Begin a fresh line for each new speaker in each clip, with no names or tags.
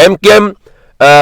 MKM,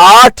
8,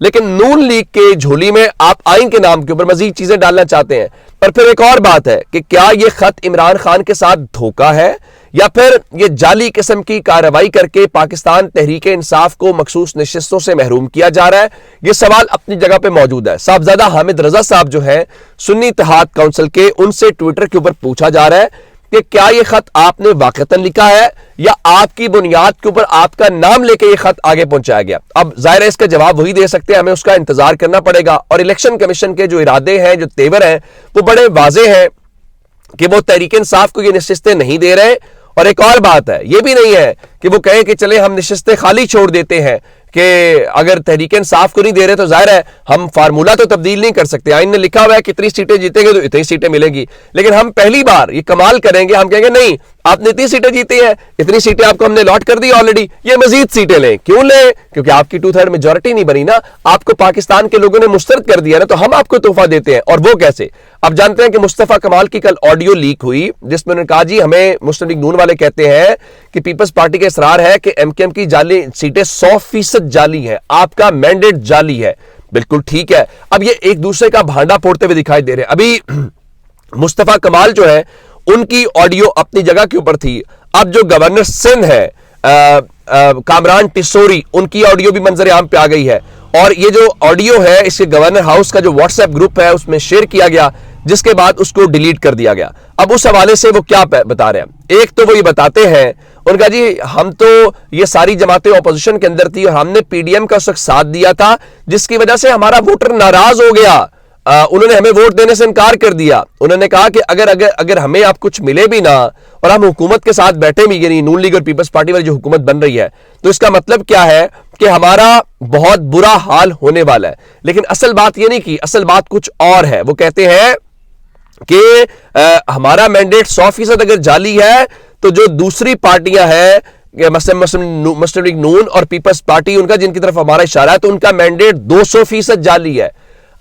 لیکن نون league کے جھولی میں آپ آئین کے نام کے اوپر مزید چیزیں ڈالنا چاہتے ہیں. اور پھر ایک اور بات ہے کہ کیا یہ خط عمران خان کے ساتھ دھوکہ ہے یا پھر یہ جعلی قسم کی کارروائی کر کے پاکستان تحریک انصاف کو مخصوص نشستوں سے محروم کیا جا رہا ہے؟ یہ سوال اپنی جگہ پہ موجود ہے. صاحبزادہ حامد رضا صاحب جو ہیں سنی اتحاد کونسل کے، ان سے ٹویٹر کے اوپر پوچھا جا رہا ہے کہ کیا یہ خط آپ نے واقعتاً لکھا ہے یا آپ کی بنیاد کے اوپر آپ کا نام لے کے یہ خط آگے پہنچایا گیا؟ اب ظاہر ہے اس کا جواب وہی دے سکتے ہیں، ہمیں اس کا انتظار کرنا پڑے گا. اور الیکشن کمیشن کے جو ارادے ہیں، جو تیور ہیں، وہ بڑے واضح ہیں کہ وہ تحریک انصاف کو یہ نشستیں نہیں دے رہے. اور ایک اور بات ہے، یہ بھی نہیں ہے کہ وہ کہیں کہ چلیں ہم نشستیں خالی چھوڑ دیتے ہیں، کہ اگر تحریک انصاف کو نہیں دے رہے تو ظاہر ہے ہم فارمولہ تو تبدیل نہیں کر سکتے. آئین نے لکھا ہوا ہے کتنی سیٹیں جیتیں گے تو اتنی سیٹیں ملیں گی، لیکن ہم پہلی بار یہ کمال کریں گے، ہم کہیں گے نہیں آپ نے اتنی سیٹیں جیتی ہیں، اتنی سیٹیں آپ کو ہم نے الاٹ کر دی آلریڈی، یہ مزید سیٹیں لیں. کیوں لیں؟ کیونکہ آپ کی 2/3 میجورٹی نہیں بنی نا، آپ کو پاکستان کے لوگوں نے مسترد کر دیا نا، تو ہم آپ کو تحفہ دیتے ہیں. اور وہ کیسے؟ اب جانتے ہیں کہ مصطفیٰ کمال کی کل آڈیو لیک ہوئی جس میں انہوں نے کہا جی ہمیں مسلم لیگ نون والے کہتے ہیں کہ پیپلز پارٹی کا اصرار ہے کہ ایم کیو ایم کی جعلی سیٹیں 100% جعلی ہیں، آپ کا مینڈیٹ جعلی ہے. بالکل ٹھیک ہے. اب یہ ایک دوسرے کا بھانڈا پھوڑتے ہوئے دکھائی دے رہے ہیں. ابھی مصطفیٰ کمال جو ہے ان کی آڈیو اپنی جگہ کے اوپر تھی. اب جو گورنر سندھ ہے کامران ٹسوری، ان کی آڈیو بھی منظر عام پہ آ گئی ہے. اور یہ جو آڈیو ہے اس کے گورنر ہاؤس کا جو واٹس ایپ گروپ ہے اس میں شیئر کیا گیا، جس کے بعد اس کو ڈیلیٹ کر دیا گیا. اب اس حوالے سے وہ کیا بتا رہے ہیں؟ ایک تو وہ یہ بتاتے ہیں، ان کا جی ہم تو یہ ساری جماعتیں اپوزیشن کے اندر تھی اور ہم نے پی ڈی ایم کا اس وقت ساتھ دیا تھا جس کی وجہ سے ہمارا ووٹر ناراض ہو گیا، انہوں نے ہمیں ووٹ دینے سے انکار کر دیا. انہوں نے کہا کہ اگر ہمیں آپ کچھ ملے بھی نہ اور ہم حکومت کے ساتھ بیٹھے بھی، یعنی نون لیگ اور پیپلز پارٹی والی جو حکومت بن رہی ہے، تو اس کا مطلب کیا ہے کہ ہمارا بہت برا حال ہونے والا ہے. لیکن اصل بات یہ نہیں کی، اصل بات کچھ اور ہے. وہ کہتے ہیں کہ ہمارا مینڈیٹ 100% اگر جعلی ہے تو جو دوسری پارٹیاں ہیں مسلم لیگ نون اور پیپلز پارٹی، ان کا جن کی طرف ہمارا اشارہ ہے، تو ان کا مینڈیٹ 200% جعلی ہے.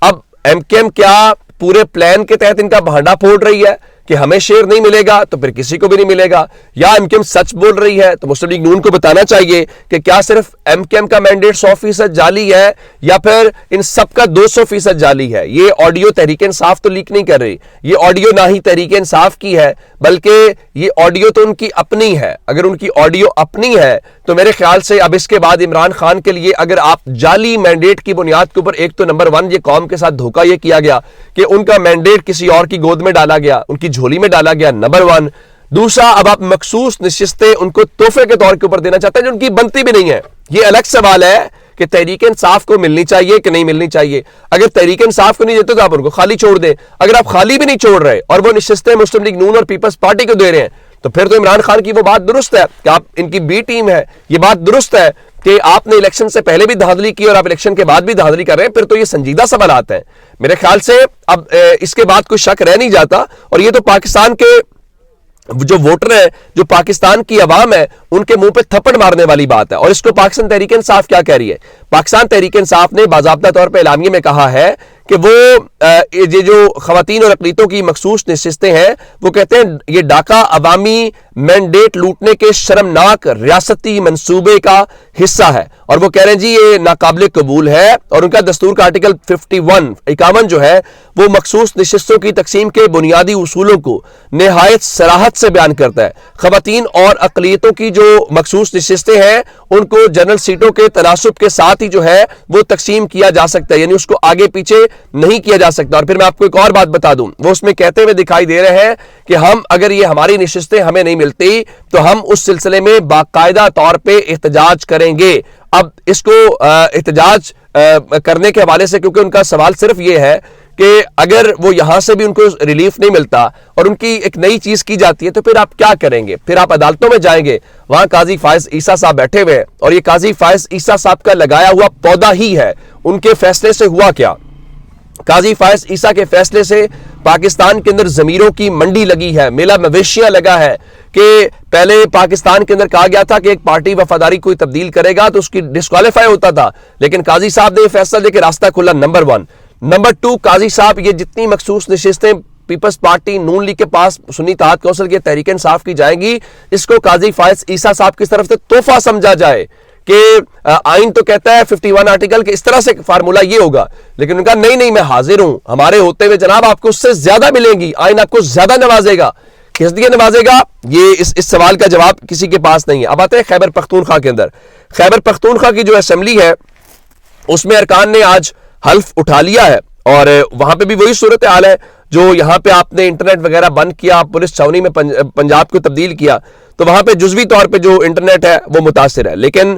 اب ایم کیو ایم کیا پورے پلان کے تحت ان کا بھانڈا پھوڑ رہی ہے کہ ہمیں شیئر نہیں ملے گا تو پھر کسی کو بھی نہیں ملے گا، یا ایم کیو ایم سچ بول رہی ہے؟ تو مسلم لیگ نون کو بتانا چاہیے کہ کیا صرف ایم کیو ایم کا مینڈیٹ 100% جعلی ہے یا پھر ان سب کا 200% جعلی ہے. یہ آڈیو تحریک انصاف تو لیک نہیں کر رہی، یہ آڈیو نہ ہی تحریک انصاف کی ہے، بلکہ یہ آڈیو تو ان کی اپنی ہے. اگر ان کی آڈیو اپنی ہے تو میرے خیال سے اب اس کے بعد عمران خان کے لیے اگر آپ جعلی مینڈیٹ کی بنیاد کے اوپر، ایک تو نمبر 1 یہ قوم کے ساتھ دھوکہ یہ کیا گیا کہ ان کا مینڈیٹ کسی اور کی گود میں ڈالا گیا، ان کی جھولی میں ڈالا گیا، نمبر 1. دوسرا، اب آپ مخصوص نشستیں ان کو تحفے کے طور کے اوپر دینا چاہتے ہیں جو ان کی بنتی بھی نہیں ہے. یہ الگ سوال ہے کہ تحریک انصاف کو ملنی چاہیے کہ نہیں ملنی چاہیے. اگر تحریک انصاف کو نہیں دیتے تو آپ ان کو خالی چھوڑ دیں. اگر آپ خالی بھی نہیں چھوڑ رہے اور وہ نشستیں مسلم لیگ نون اور پیپلز پارٹی کو دے رہے ہیں تو پھر تو عمران خان کی وہ بات درست ہے کہ آپ ان کی بی ٹیم ہے. یہ بات درست ہے کہ آپ نے الیکشن سے پہلے بھی دھاندلی کی اور آپ الیکشن کے بعد بھی دھاندلی کر رہے ہیں. پھر تو یہ سنجیدہ سوالات ہیں میرے خیال سے. اب اس کے بعد کوئی شک رہ نہیں جاتا. اور یہ تو پاکستان کے جو ووٹر ہیں، جو پاکستان کی عوام ہے، ان کے منہ پہ تھپڑ مارنے والی بات ہے. اور اس کو پاکستان تحریک انصاف کیا کہہ رہی ہے؟ پاکستان تحریک انصاف نے باضابطہ طور پہ اعلامیے میں کہا ہے کہ وہ یہ جو خواتین اور اقلیتوں کی مخصوص نشستیں ہیں، وہ کہتے ہیں یہ ڈاکہ عوامی مینڈیٹ لوٹنے کے شرمناک ریاستی منصوبے کا حصہ ہے. اور وہ کہہ رہے ہیں جی یہ ناقابل قبول ہے. اور ان کا دستور کا آرٹیکل 51 جو ہے وہ مخصوص نشستوں کی تقسیم کے بنیادی اصولوں کو نہایت صراحت سے بیان کرتا ہے. خواتین اور اقلیتوں کی جو مخصوص نشستیں ہیں ان کو جنرل سیٹوں کے تناسب کے ساتھ ہی جو ہے وہ تقسیم کیا جا سکتا ہے، یعنی اس کو آگے پیچھے نہیں کیا جا سکتا. اور پھر میں آپ کو ایک اور بات بتا دوں، وہ اس میں کہتے ہوئے دکھائی دے رہے ہیں کہ ہم اگر یہ ہماری نشستیں ہمیں نہیں ملتی تو ہم اس سلسلے میں باقاعدہ طور پہ احتجاج کریں گے. اب اس کو احتجاج کرنے کے حوالے سے، کیونکہ ان کا سوال صرف یہ ہے کہ اگر وہ یہاں سے بھی ان کو ریلیف نہیں ملتا اور ان کی ایک نئی چیز کی جاتی ہے تو پھر آپ کیا کریں گے؟ پھر آپ عدالتوں میں جائیں گے. وہاں قاضی فائز عیسیٰ صاحب بیٹھے ہوئے ہیں اور یہ قاضی فائز عیسیٰ صاحب کا لگایا ہوا پودا ہی ہے. ان کے فیصلے سے ہوا کیا؟ قاضی فائز عیسیٰ کے فیصلے سے پاکستان کے اندر ضمیروں کی منڈی لگی ہے، میلہ مویشیاں لگا ہے. کہ پہلے پاکستان کے اندر کہا گیا تھا کہ ایک پارٹی وفاداری کوئی تبدیل کرے گا تو اس کی ڈسکوالیفائی ہوتا تھا، لیکن قاضی صاحب نے یہ فیصلہ دے کے راستہ کھلا. نمبر 1. نمبر 2، قاضی صاحب یہ جتنی مخصوص نشستیں پیپلز پارٹی نون لیگ کے پاس سنی اتحاد کونسل کی تحریک انصاف کی جائیں گی، اس کو قاضی فائز عیسیٰ صاحب کی طرف سے تحفہ سمجھا جائے کہ آئین تو کہتا ہے 51 آرٹیکل کہ اس طرح سے فارمولا یہ ہوگا، لیکن ان کا نہیں میں حاضر ہوں، ہمارے ہوتے ہوئے جناب آپ کو اس سے زیادہ ملیں گی، آئین آپ کو زیادہ نوازے گا. کس لیے نوازے گا؟ یہ اس سوال کا جواب کسی کے پاس نہیں ہے. اب آتے ہیں خیبر پختونخوا کے اندر. خیبر پختونخوا کی جو اسمبلی ہے اس میں ارکان نے آج حلف اٹھا لیا ہے، اور وہاں پہ بھی وہی صورتحال ہے جو یہاں پہ آپ نے انٹرنیٹ وغیرہ بند کیا، پولیس چھاونی میں پنجاب کو تبدیل کیا، تو وہاں پہ جزوی طور پہ جو انٹرنیٹ ہے وہ متاثر ہے. لیکن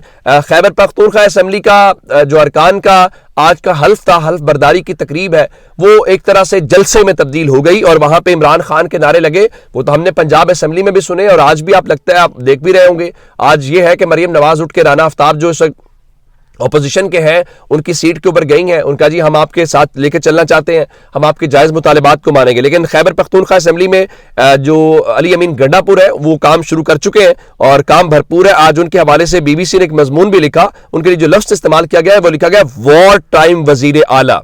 خیبر پختونخوا اسمبلی کا جو ارکان کا آج کا حلف تھا، حلف برداری کی تقریب ہے، وہ ایک طرح سے جلسے میں تبدیل ہو گئی، اور وہاں پہ عمران خان کے نعرے لگے. وہ تو ہم نے پنجاب اسمبلی میں بھی سنے، اور آج بھی آپ لگتا ہے آپ دیکھ بھی رہے ہوں گے. آج یہ ہے کہ مریم نواز اٹھ کے رانا آفتاب جو اس وقت اپوزیشن کے ہیں ان کی سیٹ کے اوپر گئی ہیں، ان کا جی ہم آپ کے ساتھ لے کے چلنا چاہتے ہیں، ہم آپ کے جائز مطالبات کو مانیں گے. لیکن خیبر پختونخوا اسمبلی میں جو علی امین گنڈا پور ہے وہ کام شروع کر چکے ہیں اور کام بھرپور ہے. آج ان کے حوالے سے بی بی سی نے ایک مضمون بھی لکھا، ان کے لیے جو لفظ استعمال کیا گیا ہے وہ لکھا گیا وار ٹائم وزیر اعلیٰ،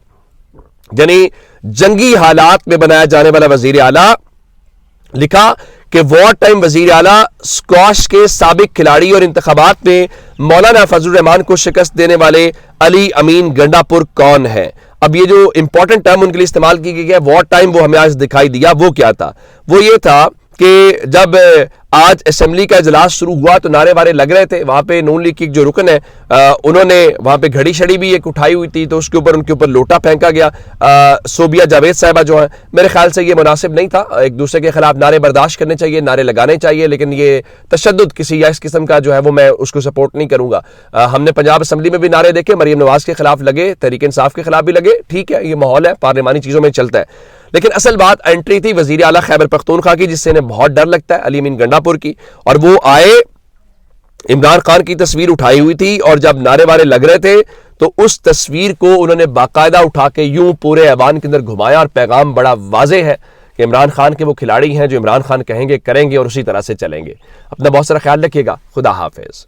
یعنی جنگی حالات میں بنایا جانے والا وزیر اعلیٰ. لکھا کہ وار ٹائم وزیر اعلیٰ اسکواش کے سابق کھلاڑی اور انتخابات میں مولانا فضل الرحمان کو شکست دینے والے علی امین گنڈا پور کون ہے. اب یہ جو امپورٹنٹ ٹرم ان کے لیے استعمال کی گئی ہے وار ٹائم، وہ ہمیں آج دکھائی دیا. وہ کیا تھا؟ وہ یہ تھا کہ جب آج اسمبلی کا اجلاس شروع ہوا تو نعرے وارے لگ رہے تھے. وہاں پہ نون لیگ کی جو رکن ہے انہوں نے وہاں پہ گھڑی شڑی بھی ایک اٹھائی ہوئی تھی، تو اس کے اوپر ان کے اوپر لوٹا پھینکا گیا. صوبیہ جاوید صاحبہ جو ہیں، میرے خیال سے یہ مناسب نہیں تھا. ایک دوسرے کے خلاف نعرے برداشت کرنے چاہیے، نعرے لگانے چاہیے، لیکن یہ تشدد کسی یا اس قسم کا جو ہے وہ میں اس کو سپورٹ نہیں کروں گا. ہم نے پنجاب اسمبلی میں بھی نعرے دیکھے، مریم نواز کے خلاف لگے، تحریک انصاف کے خلاف بھی لگے. ٹھیک ہے، یہ ماحول ہے، پارلیمانی چیزوں میں چلتا ہے. لیکن اصل بات انٹری تھی وزیر اعلیٰ خیبر پختونخوا کی، جس سے انہیں بہت ڈر لگتا ہے، علی امین گنڈا پور کی. اور وہ آئے، عمران خان کی تصویر اٹھائی ہوئی تھی، اور جب نعرے وارے لگ رہے تھے تو اس تصویر کو انہوں نے باقاعدہ اٹھا کے یوں پورے ایوان کے اندر گھمایا، اور پیغام بڑا واضح ہے کہ عمران خان کے وہ کھلاڑی ہیں جو عمران خان کہیں گے کریں گے اور اسی طرح سے چلیں گے. اپنا بہت سارا خیال رکھیے گا. خدا حافظ.